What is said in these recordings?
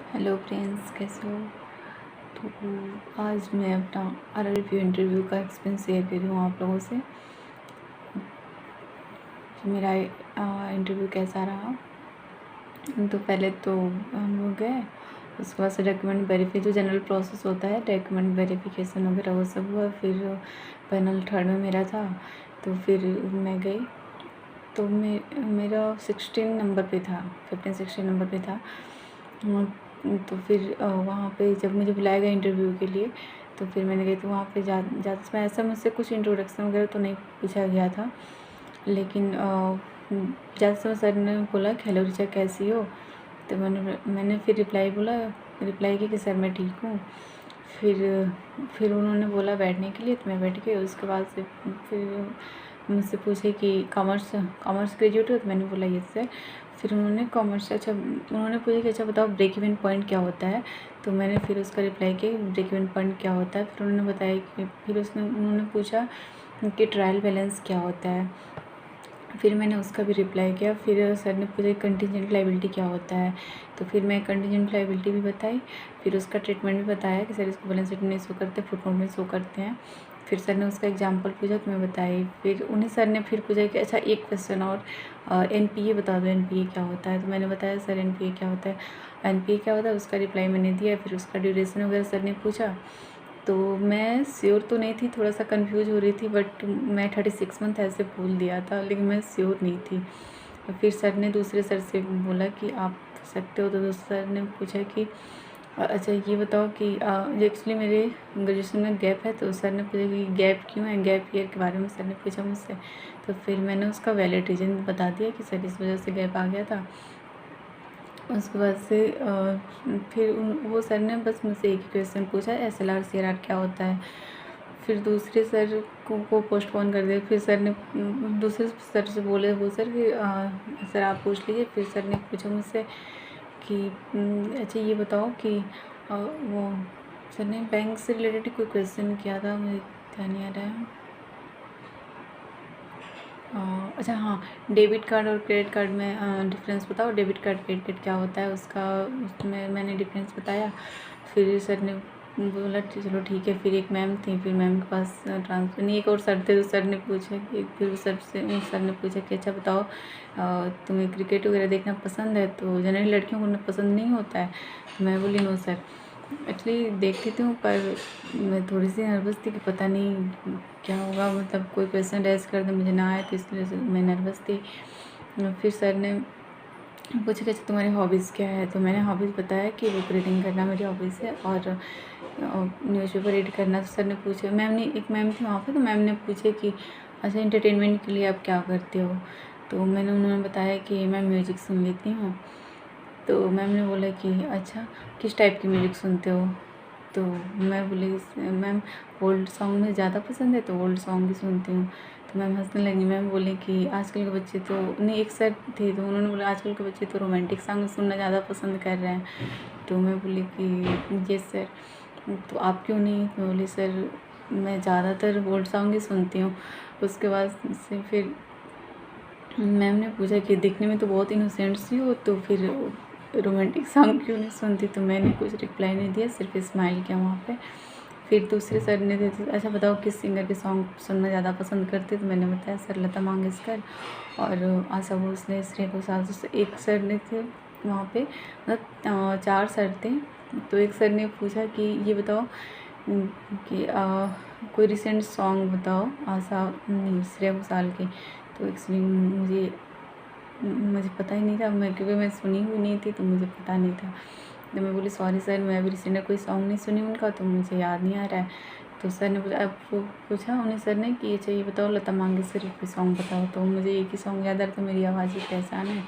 Hello friends, कैसे हो। तो आज मैं अपना RRB इंटरव्यू का एक्सपीरियंस शेयर कर रही हूँ आप लोगों से कि मेरा इंटरव्यू कैसा रहा। तो पहले तो हम लोग गए, उसके बाद से डॉक्यूमेंट वेरीफाई, जो जनरल प्रोसेस होता है डॉक्यूमेंट वेरिफिकेशन वगैरह वो सब हुआ। फिर पैनल 3rd में मेरा था, तो फिर मैं गई। तो मेरा 16 नंबर पे था, 15-16 नंबर पे था। तो फिर वहाँ पे जब मुझे बुलाया गया इंटरव्यू के लिए, तो फिर मैंने गई। तो वहाँ पे ज़्यादा समय ऐसा मुझसे कुछ इंट्रोडक्शन वगैरह तो नहीं पूछा गया था, लेकिन ज़्यादा समय सर ने बोला कि हेलो ऋचा कैसी हो। तो मैंने फिर रिप्लाई किया कि सर मैं ठीक हूँ। फिर उन्होंने बोला बैठने के लिए, तो मैं बैठ गई। उसके बाद से फिर मुझसे पूछे कि कॉमर्स ग्रेजुएट हो, तो मैंने बोला यस सर। फिर उन्होंने पूछा कि अच्छा बताओ ब्रेक इवन पॉइंट क्या होता है। तो मैंने फिर उसका रिप्लाई किया ब्रेक इवन पॉइंट क्या होता है। फिर उन्होंने बताया कि उन्होंने पूछा कि ट्रायल बैलेंस क्या होता है। फिर मैंने उसका भी रिप्लाई किया। फिर सर ने पूछा कंटीजेंट लायबिलिटी क्या होता है। तो फिर मैं कंटीजेंट लायबिलिटी भी बताई। फिर उसका ट्रीटमेंट भी बताया कि सर इसको बैलेंस शीट में शो करते हैं, फुटनोट में शो करते हैं। फिर सर ने उसका एग्जांपल पूछा तो मैं बताई। फिर उन्हीं सर ने फिर पूछा कि अच्छा एक क्वेश्चन और, NPA बता दो, NPA क्या होता है। तो मैंने बताया सर NPA क्या होता है, NPA क्या होता है, उसका रिप्लाई मैंने दिया। फिर उसका ड्यूरेशन वगैरह सर ने पूछा। तो मैं श्योर तो नहीं थी, थोड़ा सा कंफ्यूज हो रही थी, बट मैं 36 मंथ ऐसे बोल दिया था, लेकिन मैं श्योर नहीं थी। फिर सर ने दूसरे सर से बोला कि आप सकते हो। तो दूसरे सर ने पूछा कि अच्छा ये बताओ कि एक्चुअली मेरे ग्रेजुएशन में गैप है। तो सर ने पूछा कि गैप क्यों है, गैप ईयर के बारे में सर ने पूछा मुझसे। तो फिर मैंने उसका वैलिड रीज़न बता दिया कि सर इस वजह से गैप आ गया था। उसके बाद से फिर वो सर ने बस मुझसे एक ही क्वेश्चन पूछा, SLR CRR क्या होता है। फिर दूसरे सर को पोस्टपोन कर दिया। फिर सर ने दूसरे सर से बोले वो सर कि सर आप पूछ लीजिए। फिर सर ने पूछा मुझसे कि अच्छा ये बताओ कि वो सर ने बैंक से रिलेटेड कोई क्वेश्चन किया था, मुझे ध्यान नहीं आ रहा है। अच्छा हाँ, डेबिट कार्ड और क्रेडिट कार्ड में डिफरेंस बताओ, डेबिट कार्ड क्रेडिट कार्ड क्या होता है उसका। उसमें मैंने डिफरेंस बताया। फिर सर ने बोला चलो ठीक है। फिर एक मैम थी, फिर मैम के पास ट्रांसफर नहीं, एक और सर थे। तो सर ने पूछा कि फिर उस सर ने पूछा कि अच्छा बताओ तुम्हें क्रिकेट वगैरह देखना पसंद है। तो जनरली लड़कियों को पसंद नहीं होता है। तो मैं बोली नो सर, एक्चुअली देखती थी पर मैं थोड़ी सी नर्वस थी कि पता नहीं क्या होगा, मतलब कोई क्वेश्चन रेज कर दे मुझे ना आए, तो इसलिए मैं नर्वस थी। फिर सर ने पूछा कि अच्छा तुम्हारी हॉबीज़ क्या है। तो मैंने हॉबीज़ बताया कि बुक रीडिंग करना मेरी हॉबीज़ है और न्यूज़पेपर रीड करना। तो सर ने पूछा, एक मैम थी वहाँ पे, तो मैम ने पूछे कि अच्छा एंटरटेनमेंट के लिए आप क्या करते हो। तो उन्होंने बताया कि मैं म्यूज़िक सुन लेती हूँ। तो मैम ने बोला कि अच्छा किस टाइप की म्यूज़िक सुनते हो। तो मैं बोली मैम ओल्ड सॉन्ग में ज़्यादा पसंद है, तो ओल्ड सॉन्ग भी सुनती हूँ। तो मैम हंसने लगी। मैम बोले कि आजकल के बच्चे तो नहीं, एक सर थे तो उन्होंने बोला आजकल के बच्चे तो रोमांटिक सॉन्ग सुनना ज़्यादा पसंद कर रहे हैं। तो मैं बोली कि यस सर, तो आप क्यों नहीं। तो बोली सर मैं ज़्यादातर ओल्ड सॉन्ग ही सुनती हूँ। उसके बाद से फिर मैम ने पूछा कि दिखने में तो बहुत इनोसेंट सी हो, तो फिर रोमांटिक सॉन्ग क्यों नहीं सुनती। तो मैंने कुछ रिप्लाई नहीं दिया, सिर्फ स्माइल किया वहाँ पे। फिर दूसरे सर ने अच्छा बताओ किस सिंगर के सॉन्ग सुनना ज़्यादा पसंद करते। तो मैंने बताया सर लता मंगेशकर और आशा भोसले, श्रेया घोषाल। एक सर ने थे वहाँ पे, मतलब 4 सर थे। तो एक सर ने पूछा कि ये बताओ कि कोई रिसेंट सॉन्ग बताओ आशा नहीं श्रेया घोषाल के। तो एक्चुअली मुझे पता ही नहीं था, क्योंकि मैं सुनी हुई नहीं थी, तो मुझे पता नहीं था। तो मैं बोली सॉरी सर, मैं अभी रिसेंट कोई सॉन्ग नहीं सुनी उनका, तो मुझे याद नहीं आ रहा है। तो सर ने पूछा उन्हें सर ने कि अच्छा ये बताओ लता मंगेशकर के सॉन्ग बताओ। तो मुझे एक ही सॉन्ग याद आ रहा था, मेरी आवाज़ ही पहचान है,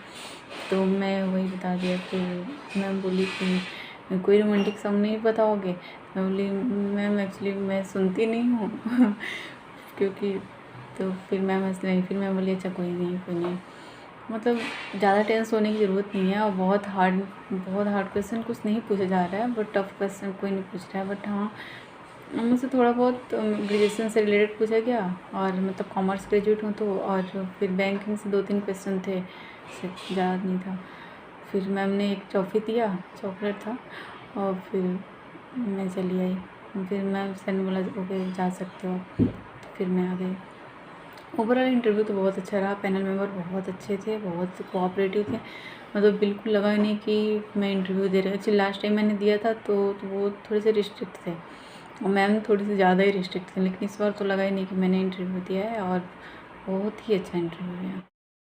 तो मैं वही बता दिया। फिर मैम बोली कि कोई रोमांटिक सॉन्ग नहीं बताओगे। मैं बोली मैम एक्चुअली मैं सुनती नहीं हूँ क्योंकि। तो फिर मैम हंसने लगी। फिर मैं बोली अच्छा कोई नहीं, मतलब ज़्यादा टेंस होने की ज़रूरत नहीं है। और बहुत हार्ड क्वेश्चन कुछ नहीं पूछा जा रहा है, बट टफ क्वेश्चन कोई नहीं पूछ रहा है। बट हाँ मुझसे थोड़ा बहुत ग्रेजुएशन से रिलेटेड पूछा गया, और मतलब कॉमर्स ग्रेजुएट हूँ तो। और फिर बैंकिंग से 2-3 क्वेश्चन थे, सिर्फ ज़्यादा नहीं था। फिर मैम ने एक टॉफ़ी दिया, चॉकलेट था, और फिर मैं चली आई। फिर मैम सर ने बोला ओके जा सकते हो आप। तो फिर मैं आ गई। ओवरऑल इंटरव्यू तो बहुत अच्छा रहा, पैनल मेंबर बहुत अच्छे थे, बहुत कोऑपरेटिव थे, मतलब बिल्कुल लगा ही नहीं कि मैं इंटरव्यू दे रही हूँ। एक्चुअली लास्ट टाइम मैंने दिया था तो वो थोड़े से रिस्ट्रिक्ट थे, और मैम थोड़ी सी ज़्यादा ही रिस्ट्रिक्ट थे, लेकिन इस बार तो लगा ही नहीं कि मैंने इंटरव्यू दिया है, और बहुत ही अच्छा इंटरव्यू है।